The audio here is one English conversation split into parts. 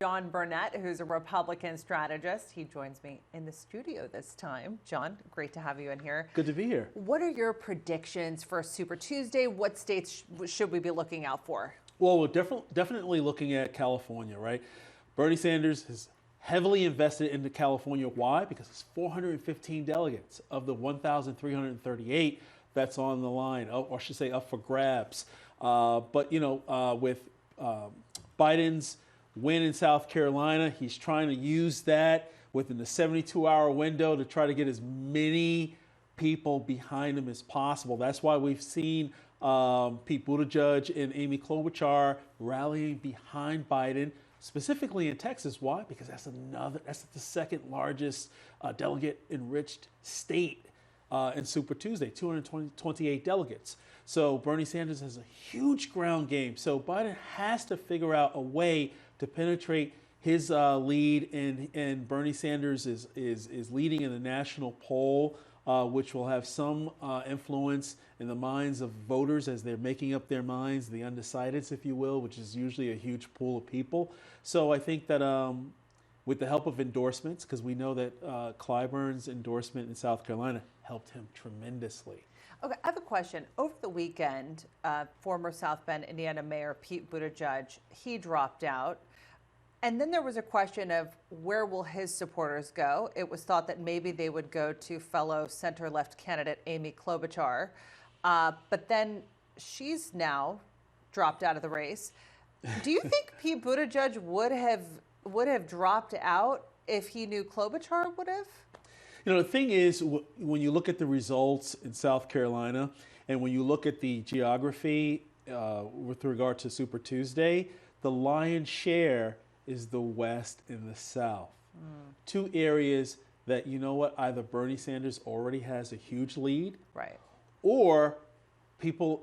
John Burnett, who's a Republican strategist. He joins me in the studio this time. John, great to have you in here. Good to be here. What are your predictions for Super Tuesday? What states should we be looking out for? Well, we're definitely looking at California, right? Bernie Sanders is heavily invested into California. Why? Because it's 415 delegates of the 1,338 that's on the line, or I should say up for grabs. But, with Biden's win in South Carolina, he's trying to use that within the 72-hour window to try to get as many people behind him as possible. That's why we've seen Pete Buttigieg and Amy Klobuchar rallying behind Biden, specifically in Texas. Why? Because that's the second largest delegate-enriched state in Super Tuesday, 228 delegates. So Bernie Sanders has a huge ground game. So Biden has to figure out a way to penetrate his lead, and Bernie Sanders is leading in the national poll, which will have some influence in the minds of voters as they're making up their minds, the undecideds, if you will, which is usually a huge pool of people. So I think that with the help of endorsements, because we know that Clyburn's endorsement in South Carolina helped him tremendously. Okay, I have a question. Over the weekend, former South Bend, Indiana Mayor Pete Buttigieg, he dropped out. And then there was a question of where will his supporters go? It was thought that maybe they would go to fellow center-left candidate Amy Klobuchar. But then she's now dropped out of the race. Do you think Pete Buttigieg would have dropped out if he knew Klobuchar would have? The thing is, when you look at the results in South Carolina, and when you look at the geography with regard to Super Tuesday, the lion's share is the West and the South. Two areas that, either Bernie Sanders already has a huge lead, right, or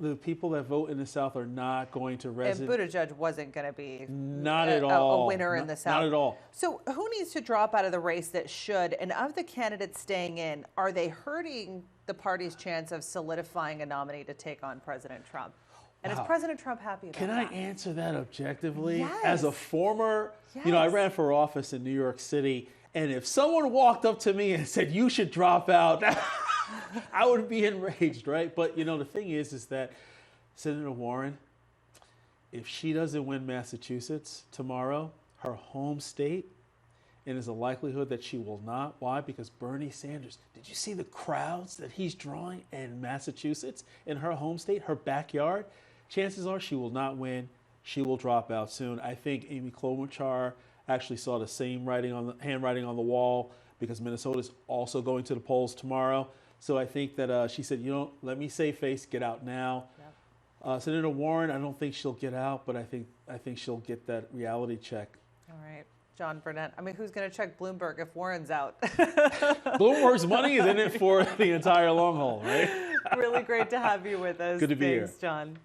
the people that vote in the South are not going to resonate. And Buttigieg wasn't going to be a winner in the South. Not at all. So who needs to drop out of the race that should? And of the candidates staying in, are they hurting the party's chance of solidifying a nominee to take on President Trump? And is President Trump happy about that? Can I answer that objectively? Yes. As a former, yes. I ran for office in New York City, and if someone walked up to me and said, "You should drop out," I would be enraged, right? But, the thing is that Senator Warren, if she doesn't win Massachusetts tomorrow, her home state, and there's a likelihood that she will not. Why? Because Bernie Sanders, did you see the crowds that he's drawing in Massachusetts, in her home state, her backyard? Chances are she will not win. She will drop out soon. I think Amy Klobuchar actually saw the same handwriting on the wall, because Minnesota's also going to the polls tomorrow. So I think that she said, let me save face, get out now. Yep. Senator Warren, I don't think she'll get out, but I think she'll get that reality check. All right. John Burnett. Who's going to check Bloomberg if Warren's out? Bloomberg's money is in it for the entire long haul, right? Really great to have you with us. Good to be here. Thanks, John.